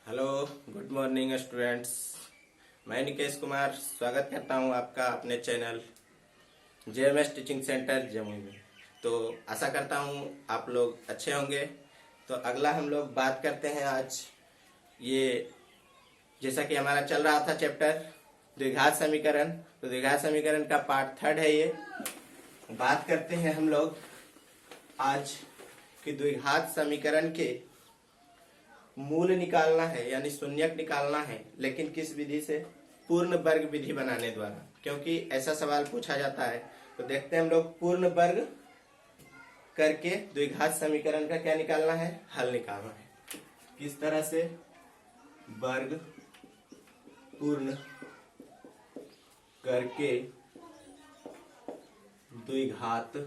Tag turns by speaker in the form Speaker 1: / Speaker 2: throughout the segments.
Speaker 1: Hello, good morning students. मैं निकेश कुमार स्वागत करता हूं आपका अपने channel JMS teaching centre Jamui में। तो आशा करता हूं आप लोग अच्छे होंगे। तो अगला हम लोग बात करते हैं आज ये जैसा कि हमारा चल रहा था चैप्टर द्विघात समीकरण। तो द्विघात समीकरण का पार्ट 3 है ये। बात करते हैं हम लोग आज कि द्विघात समीकरण के मूल निकालना है यानी शून्यक निकालना है, लेकिन किस विधि से? पूर्ण वर्ग विधि बनाने द्वारा, क्योंकि ऐसा सवाल पूछा जाता है। तो देखते हैं हम लोग पूर्ण वर्ग करके द्विघात समीकरण का क्या निकालना है, हल निकालना है। किस तरह से? वर्ग पूर्ण करके द्विघात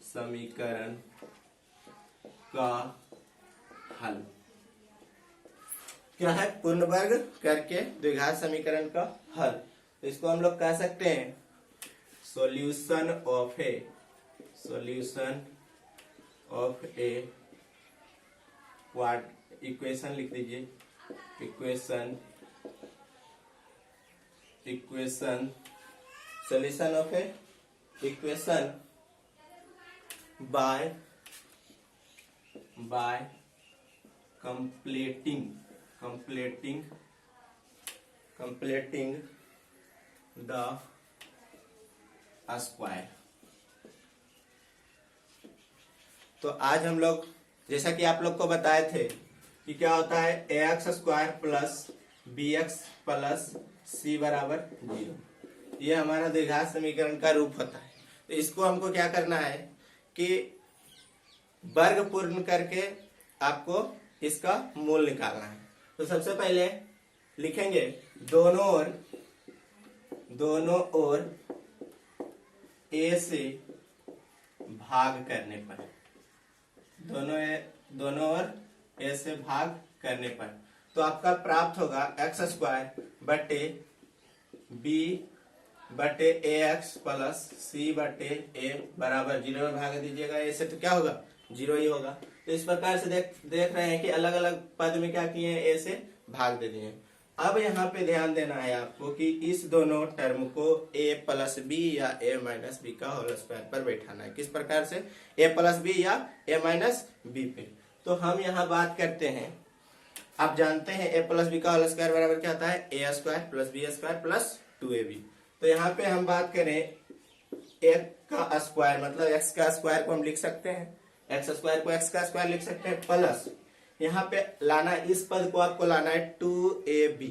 Speaker 1: समीकरण का हल क्या है? पूर्ण वर्ग करके द्विघात समीकरण का हल। तो इसको हम लोग कह सकते हैं solution of A quad equation. लिख दीजिए equation solution of A equation by completing the square। तो आज हम लोग जैसा कि आप लोग को बताए थे कि क्या होता है ax square plus bx plus c बराबर 0। ये हमारा द्विघात समीकरण का रूप होता है। तो इसको हमको क्या करना है कि वर्ग पूर्ण करके आपको इसका मूल निकालना है। तो सबसे पहले लिखेंगे दोनों ओर a से भाग करने पर, दोनों ओर a से भाग करने पर तो आपका प्राप्त होगा x स्क्वायर बटे b बटे ax प्लस c बटे a बराबर 0 में भाग दीजिएगा। a से तो क्या होगा? 0 ही होगा। तो इस प्रकार से देख रहे हैं कि अलग अलग पद में क्या किए हैं, a से भाग दे दिए। अब यहाँ पे ध्यान देना है आपको कि इस दोनों टर्म को a प्लस बी या a माइनस बी का होल स्क्वायर पर बैठाना है। किस प्रकार से? a प्लस बी या a माइनस बी पे। तो हम यहाँ बात करते हैं, आप जानते हैं a प्लस बी का होल स्क्वायर बराबर क्या होता है? a square plus b square plus 2ab। तो यहाँ पे हम बात करें a का स्क्वायर मतलब x का स्क्वायर को हम लिख सकते हैं, एक्स स्क्वायर को एक्स का स्क्वायर लिख सकते हैं, प्लस यहाँ पे लाना इस पद को आपको लाना है 2ab।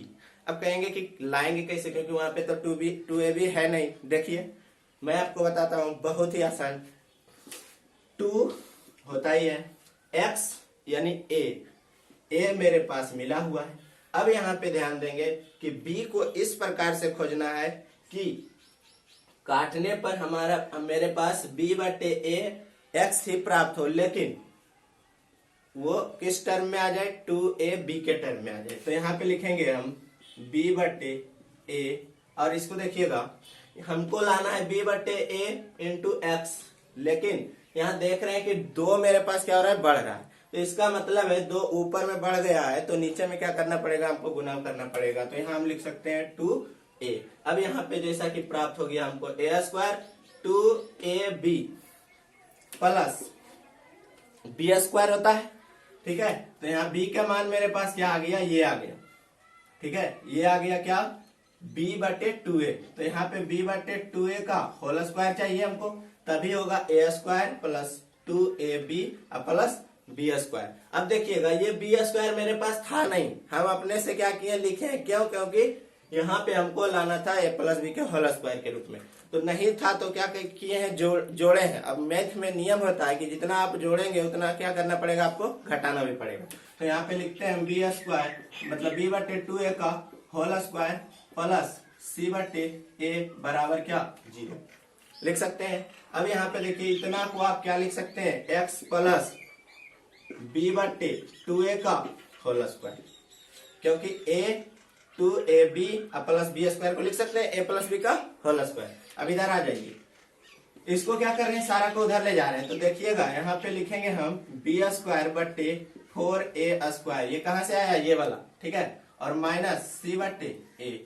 Speaker 1: अब कहेंगे कि लाएंगे कैसे, क्योंकि वहां पे तो 2ab है नहीं। देखिए मैं आपको बताता हूं, बहुत ही आसान। 2 होता ही है, x यानी a मेरे पास मिला हुआ है। अब यहाँ पे ध्यान देंगे कि b को इस प्रकार से खोजना है कि काटने पर मेरे पास b बटे a x ही प्राप्त हो, लेकिन वो किस टर्म में आ जाए? 2ab के टर्म में आ जाए। तो यहाँ पे लिखेंगे हम b बटे a, और इसको देखिएगा हमको लाना है b बटे a इंटू एक्स, लेकिन यहाँ देख रहे हैं कि 2 मेरे पास क्या हो रहा है? बढ़ रहा है। तो इसका मतलब है 2 ऊपर में बढ़ गया है तो नीचे में क्या करना पड़ेगा? हमको गुना करना पड़ेगा। तो यहाँ हम लिख सकते हैं 2a। अब यहाँ पे जैसा कि प्राप्त हो गया हमको a square 2ab plus b square होता है, ठीक है। तो यहाँ b का मान मेरे पास क्या आ गया? ये आ गया, ठीक है। ये आ गया क्या? b बटे 2a। तो यहाँ पे b बटे 2a का होल स्क्वायर चाहिए हमको, तभी होगा a square plus 2ab plus b square. अब देखिएगा ये बी स्क्वायर मेरे पास था नहीं, हम अपने से क्या किए? लिखे। क्यों? क्योंकि यहाँ पे हमको लाना था a प्लस बी के होल स्क्वायर के रूप में, तो नहीं था तो क्या किए हैं? जोड़े हैं। अब मैथ में नियम होता है कि जितना आप जोड़ेंगे उतना क्या करना पड़ेगा? आपको घटाना भी पड़ेगा। तो यहाँ पे लिखते हैं बी स्क्वायर मतलब b बटे 2a का होल स्क्वायर प्लस c बटे a बराबर क्या? 0 लिख सकते हैं। अब यहाँ पे देखिए इतना को आप क्या लिख सकते हैं? x प्लस b बटे 2a का होल स्क्वायर, क्योंकि a 2ab plus b square को लिख सकते हैं a प्लस बी का होल स्क्वायर। अब इधर आ जाइए, इसको क्या कर रहे हैं? सारा को उधर ले जा रहे हैं। तो देखिएगा यहाँ पे लिखेंगे हम बी स्क्वायर बटे 4a², ये कहां से आया, ये वाला, ठीक है, और माइनस c/a,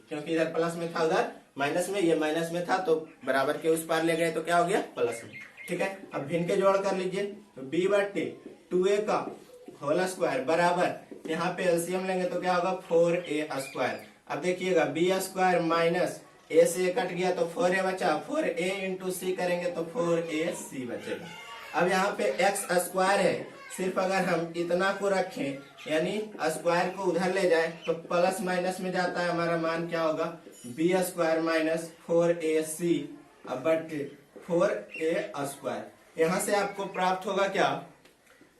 Speaker 1: क्योंकि इधर प्लस में था उधर माइनस में, ये माइनस में था तो बराबर के उस पार ले गए तो क्या हो गया, प्लस में, ठीक है। अब भिन्न के जोड़ कर लीजिए, तो b/2a का होल स्क्वायर बराबर यहाँ पे एलसीएम लेंगे तो क्या होगा 4a²। अब देखिएगा b² माइनस a से कट गया तो 4a बचा, 4a इंटू सी करेंगे तो 4ac बचेगा। अब यहाँ पे x² है, सिर्फ अगर हम इतना को रखें यानी स्क्वायर को उधर ले जाए तो प्लस माइनस में जाता है, हमारा मान क्या होगा b² minus 4ac but 4a²। यहाँ से आपको प्राप्त होगा क्या,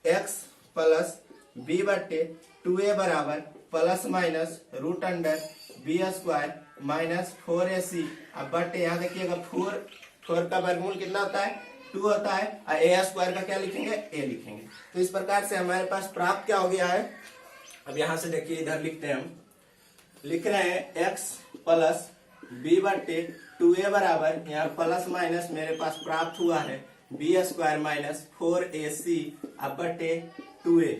Speaker 1: x प्लस b/2a बराबर plus minus root under b² minus 4ac। अब बट यहाँ देखिएगा 4 का वर्गमूल कितना होता है, 2 होता है, a² का क्या लिखेंगे, a लिखेंगे। तो इस प्रकार से हमारे पास प्राप्त क्या हो गया है। अब यहाँ से देखिए इधर लिखते हैं, हम लिख रहे हैं x प्लस b/2a बराबर, यहाँ प्लस माइनस मेरे पास प्राप्त हुआ है b² माइनस 4ac बटे 2a।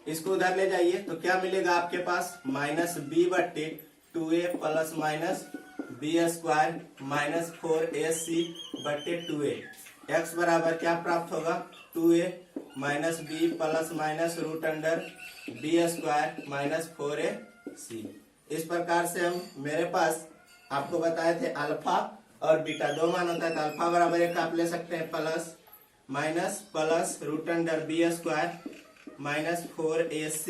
Speaker 1: इसको उधर ले जाइए तो क्या मिलेगा आपके पास, minus b/2a plus minus b² minus 4ac बटे 2a। x बराबर क्या प्राप्त होगा, 2a minus b plus minus root under b² minus 4ac। इस प्रकार से हम, मेरे पास आपको बताए थे अल्फा और बीटा दो मान होता है, तो अल्फा बराबर एक आप ले सकते हैं plus minus plus root under b² minus 4ac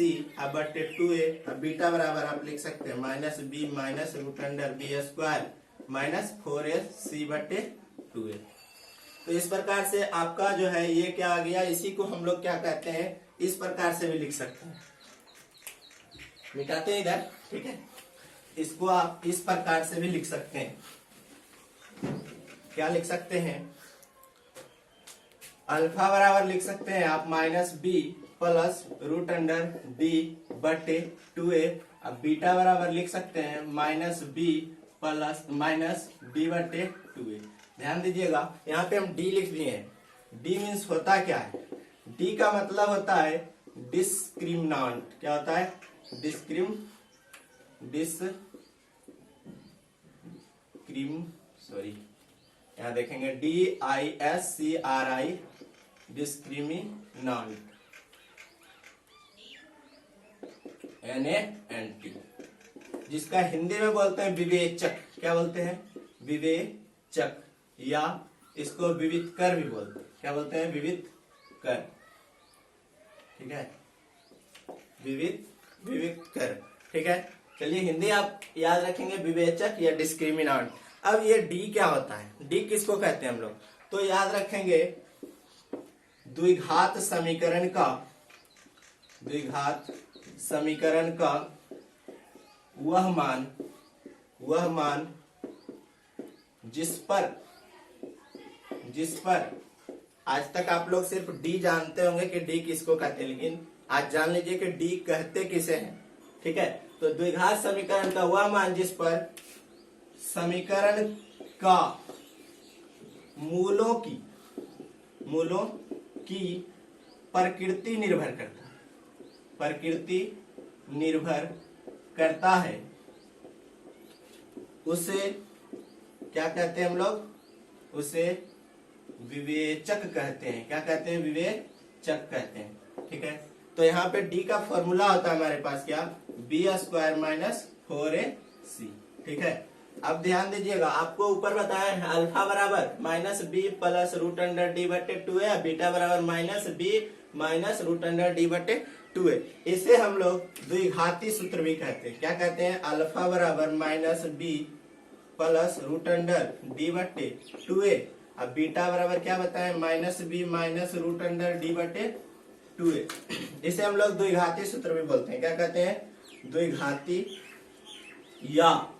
Speaker 1: बटे 2a। बीटा बराबर आप लिख सकते हैं minus b minus root under b² minus 4ac बटे 2a। तो इस प्रकार से आपका जो है ये क्या आ गया, इसी को हम लोग क्या कहते हैं, इस प्रकार से भी लिख सकते हैं, मिटाते हैं इधर, ठीक है। इसको आप इस प्रकार से भी लिख सकते हैं, क्या लिख सकते हैं, अल्फा बराबर लिख सकते हैं आप minus b plus root under b बटे 2a। अब बीटा बराबर लिख सकते हैं minus b plus minus b बटे 2a। ध्यान दीजिएगा यहाँ पे हम d लिख दिए हैं, d मीन्स होता क्या है, d का मतलब होता है डिस्क्रिमिनांट। क्या होता है, यहाँ देखेंगे DISCRI डिस्क्रिमिनांट NANT, जिसका हिंदी में बोलते हैं विवेचक। क्या बोलते हैं, विवेचक, या इसको विविधकर भी बोलते हैं। क्या बोलते हैं, विविधकर, ठीक है, विविधकर, ठीक है। चलिए हिंदी आप याद रखेंगे, विवेचक या डिस्क्रिमिनांट। अब ये डी क्या होता है, डी किसको कहते हैं हम लोग, तो याद रखेंगे द्विघात समीकरण का वह मान जिस पर आज तक आप लोग सिर्फ डी जानते होंगे कि डी किसको कहते हैं, लेकिन आज जान लीजिए कि डी कहते किसे हैं, ठीक है। तो द्विघात समीकरण का वह मान जिस पर समीकरण का मूलों की प्रकृति निर्भर करता है, उसे क्या कहते हैं हम लोग, उसे विवेचक कहते हैं। क्या कहते हैं, विवेचक कहते हैं, ठीक है। तो यहाँ पे डी का फॉर्मूला होता है हमारे पास क्या, b² माइनस 4ac, ठीक है। अब ध्यान दीजिएगा, आपको ऊपर बताया है अल्फा बराबर minus b plus root under D बटे 2a, बीटा बराबर minus b minus root under D बटे 2a। इसे हम लोग द्विघाती सूत्र भी कहते हैं। क्या कहते हैं, अल्फा बराबर minus b plus root under D बटे 2a। अब बीटा बराबर क्या बताएं, minus b minus root under D बटे 2a। इसे हम लोग द्विघाती सूत्र भी बोलते हैं। क्या कहते हैं, द्विघाती, या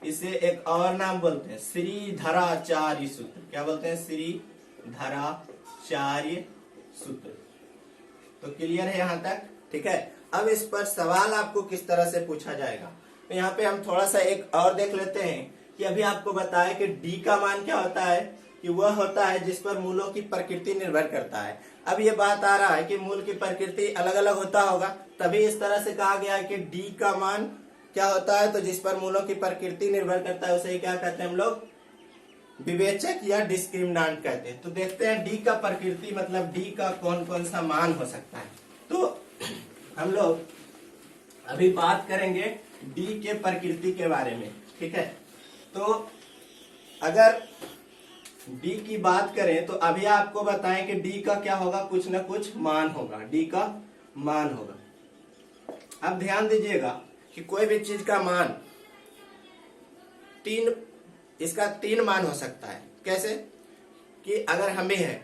Speaker 1: इसे एक और नाम बोलते हैं श्रीधराचार्य सूत्र। क्या बोलते हैं, श्रीधराचार्य सूत्र। तो क्लियर है यहाँ तक, ठीक है। अब इस पर सवाल आपको किस तरह से पूछा जाएगा, तो यहाँ पे हम थोड़ा सा एक और देख लेते हैं कि अभी आपको बताया कि डी का मान क्या होता है, कि वह होता है जिस पर मूलों की प्रकृति निर्भर करता है। अब ये बात आ रहा है कि मूल की प्रकृति अलग अलग होता होगा, तभी इस तरह से कहा गया है कि डी का मान क्या होता है, तो जिस पर मूलों की प्रकृति निर्भर करता है उसे ही क्या कहते हैं हम लोग, विवेचक या डिस्क्रिमिनांट कहते हैं। तो देखते हैं डी का प्रकृति मतलब डी का कौन कौन सा मान हो सकता है। तो हम लोग अभी बात करेंगे डी के प्रकृति के बारे में, ठीक है। तो अगर डी की बात करें तो अभी आपको बताएं कि डी का क्या होगा, कुछ ना कुछ मान होगा, डी का मान होगा। अब ध्यान दीजिएगा कि कोई भी चीज का मान इसका तीन मान हो सकता है। कैसे कि अगर हमें है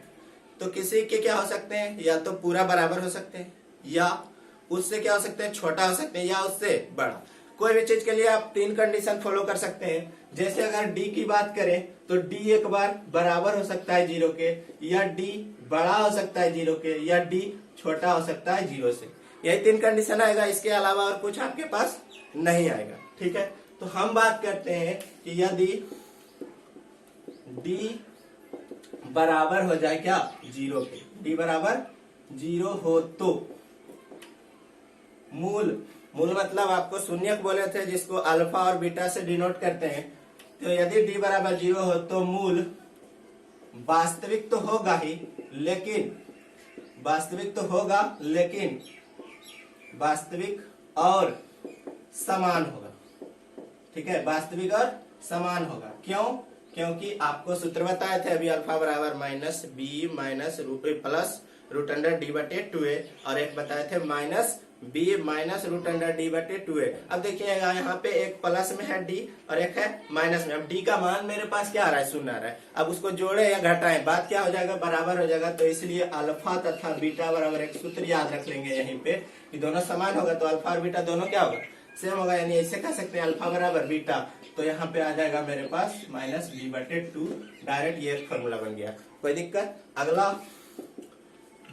Speaker 1: तो किसी के क्या हो सकते हैं, या तो पूरा बराबर हो सकते हैं, या उससे क्या हो सकते हैं, छोटा हो सकते हैं, या उससे बड़ा। कोई भी चीज के लिए आप तीन कंडीशन फॉलो कर सकते हैं। जैसे अगर डी की बात करें तो डी एक बार बराबर हो सकता है जीरो के, या डी बड़ा हो सकता है जीरो के, या डी छोटा हो सकता है जीरो से। यही तीन कंडीशन आएगा, इसके अलावा और कुछ आपके पास नहीं आएगा, ठीक है। तो हम बात करते हैं कि यदि डी बराबर हो जाए क्या, जीरो के, डी बराबर जीरो हो तो मूल मतलब आपको शून्यक बोले थे जिसको अल्फा और बीटा से डिनोट करते हैं। तो यदि डी बराबर जीरो हो तो मूल वास्तविक तो होगा ही, लेकिन वास्तविक और समान होगा, ठीक है, वास्तविक और समान होगा। क्यों? क्योंकि आपको सूत्र बताए थे अभी, अल्फा बराबर minus B minus plus root under D बटे 2a, और एक बताए थे minus B minus root under D बटे 2a। अब देखिएगा यहाँ पे एक प्लस में है डी और एक है माइनस में। अब डी का मान मेरे पास क्या आ रहा है, शून्य आ रहा है। अब उसको जोड़े या घटाएं, बात क्या हो जाएगा, बराबर हो जाएगा। तो इसलिए अल्फा तथा बीटा बराबर, एक सूत्र याद रख लेंगे यहीं पे कि दोनों समान होगा, तो अल्फा और बीटा दोनों क्या होगा, सेम होगा। यानी ऐसे कह सकते हैं अल्फा बराबर बीटा, तो यहाँ पे आ जाएगा मेरे पास माइनस बी बटे 2। डायरेक्ट ये फॉर्मूला बन गया, कोई दिक्कत। अगला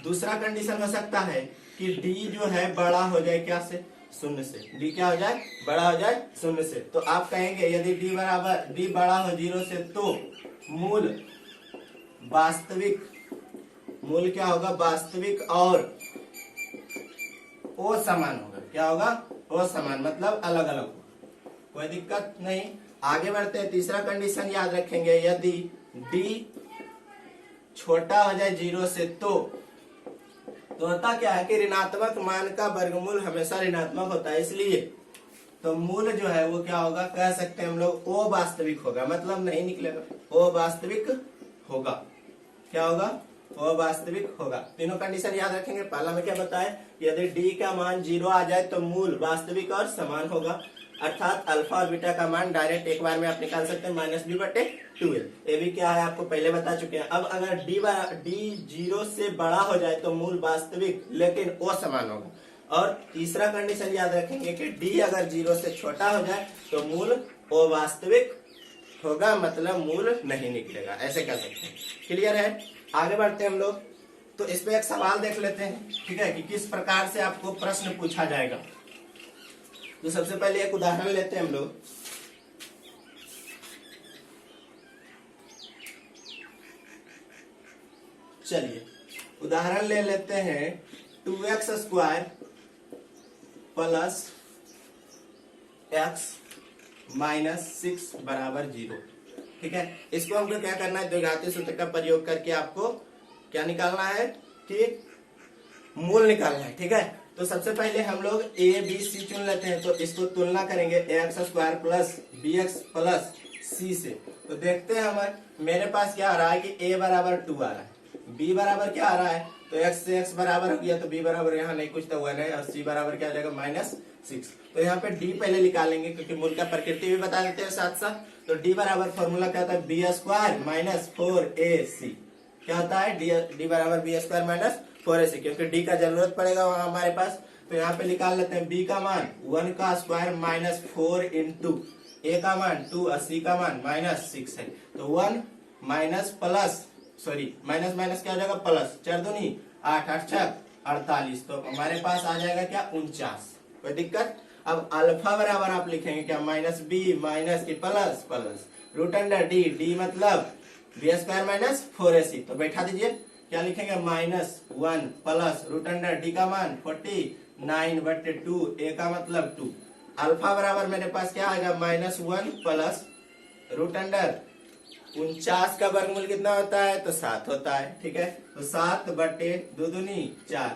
Speaker 1: दूसरा कंडीशन हो सकता है कि डी जो है बड़ा हो जाए क्या से, शून्य से। डी क्या हो जाए, बड़ा हो जाए शून्य से। तो आप कहेंगे यदि डी बड़ा हो जीरो से तो मूल क्या होगा, वास्तविक और ओ समान होगा। क्या होगा, ओ समान, मतलब अलग अलग होगा, कोई दिक्कत नहीं। आगे बढ़ते हैं, तीसरा कंडीशन याद रखेंगे, यदि डी छोटा हो जाए जीरो से तो होता क्या है कि ऋणात्मक मान का वर्गमूल हमेशा ऋणात्मक होता है, इसलिए तो मूल जो है वो क्या होगा, कह सकते हैं हम लोग ओ वास्तविक होगा, मतलब नहीं निकलेगा, ओ वास्तविक होगा। क्या होगा, ओ वास्तविक होगा। तीनों कंडीशन याद रखेंगे। पहला में क्या बताया, यदि डी का मान जीरो आ जाए तो मूल वास्तविक और समान होगा, अर्थात अल्फा और बीटा का मान डायरेक्ट एक बार में आप निकाल सकते हैं माइनस बी बटे 2a। ये भी क्या है आपको पहले बता चुके हैं। अब अगर डी जीरो से बड़ा हो जाए तो मूल वास्तविक लेकिन ओ समान होगा। और तीसरा कंडीशन याद रखेंगे कि डी अगर जीरो से छोटा हो जाए तो मूल ओ वास्तविक होगा, मतलब मूल नहीं निकलेगा, ऐसे कह सकते हैं। क्लियर है? आगे बढ़ते हैं हम लोग। तो इस पे एक सवाल देख लेते हैं, ठीक है, कि किस प्रकार से आपको प्रश्न पूछा जाएगा। तो सबसे पहले एक उदाहरण लेते हैं हम लोग। चलिए उदाहरण ले लेते हैं, 2x square plus x minus 6 बराबर 0। ठीक है, इसको हमको क्या करना है, द्विघाती सूत्र का प्रयोग करके आपको क्या निकालना है कि मूल निकालना है। ठीक है, तो सबसे पहले हम लोग a b c चुन लेते हैं। तो इसको तुलना करेंगे ax square plus bx plus c से। तो देखते हैं हमारे मेरे पास क्या आ रहा है कि a बराबर 2 आ रहा है, b बराबर क्या आ रहा है, तो x से x बराबर हो गया, तो b बराबर यहाँ नहीं कुछ तो हुआ नहीं, और c बराबर क्या आ जाएगा -6। तो यहाँ पे d पहले निकालेंगे क्योंकि मूल का प्रकृति भी बता देते हैं साथ साथ। तो d बराबर फॉर्मूला क्या होता है, b स्क्वायर माइनस 4ac। क्या होता है, d बराबर b स्क्वायर माइनस 4ac, क्योंकि d का जरूरत पड़ेगा वहां हमारे पास। तो यहाँ पे निकाल लेते हैं, b का मान 1 का स्क्वायर माइनस 4 इंटू a का मान 2 और c का मान -6 है। तो 1 minus plus sorry minus minus क्या हो जाएगा प्लस, 4 दूनी 8, 8 6 48। तो हमारे पास आ जाएगा क्या 49। कोई दिक्कत? अब अल्फा बराबर आप लिखेंगे क्या, माइनस बी माइनस की plus plus root under D, D मतलब बी स्क्वायर माइनस 4ac। तो बैठा दीजिए, क्या लिखेंगे, -1 प्लस रूट अंडर डी का मान 49/2, ए का मतलब 2। अल्फा बराबर मेरे पास क्या आएगा, -1 प्लस रूट अंडर 49 का वर्गमूल कितना होता है, तो 7 होता है। ठीक है, तो 7/2 दूनी 4।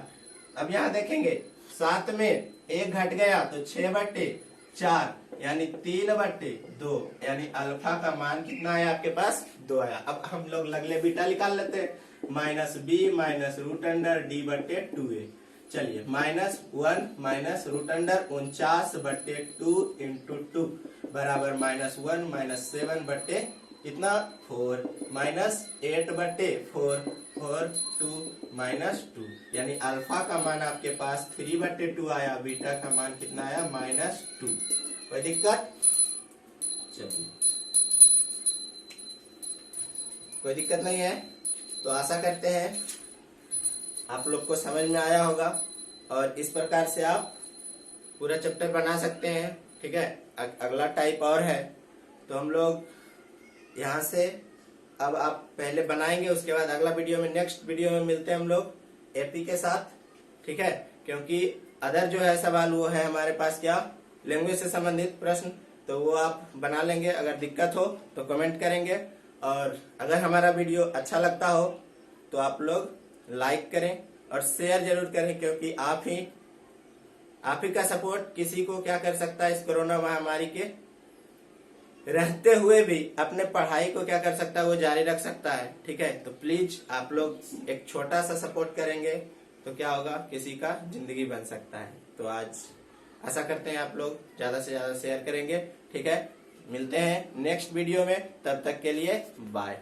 Speaker 1: अब यहाँ देखेंगे 7 में 1 घट गया तो 6/4 यानी 3/2, यानी अल्फा का मान कितना आया आपके पास, 2 आया। अब हम लोग अगले बीटा निकाल लेते हैं, -b minus root under d/2a। चलिए, -1 माइनस रूट अंडर 49/2 इंटू 2 बराबर -1 माइनस 7 इतना 4 माइनस 8/4 4 2 -2, यानी अल्फा का मान आपके पास 3/2 आया, बीटा का मान कितना आया, -2। कोई दिक्कत, चलिए कोई दिक्कत नहीं है। तो आशा करते हैं आप लोग को समझ में आया होगा, और इस प्रकार से आप पूरा चैप्टर बना सकते हैं। ठीक है, अगला टाइप और है, तो हम लोग यहाँ से अब आप पहले बनाएंगे, उसके बाद अगला वीडियो में, नेक्स्ट वीडियो में मिलते हैं हम लोग एपी के साथ। ठीक है, क्योंकि अदर जो है सवाल वो है हमारे पास क्या, लैंग्वेज से संबंधित प्रश्न, तो वो आप बना लेंगे। अगर दिक्कत हो तो कमेंट करेंगे, और अगर हमारा वीडियो अच्छा लगता हो तो आप लोग लाइक करें और शेयर जरूर करें, क्योंकि आप ही का सपोर्ट किसी को क्या कर सकता है, इस कोरोना महामारी के रहते हुए भी अपने पढ़ाई को क्या कर सकता है, वो जारी रख सकता है। ठीक है, तो प्लीज आप लोग एक छोटा सा सपोर्ट करेंगे तो क्या होगा, किसी का जिंदगी बन सकता है। तो आज आशा करते हैं आप लोग ज्यादा से ज्यादा शेयर करेंगे। ठीक है, मिलते हैं नेक्स्ट वीडियो में, तब तक के लिए बाय।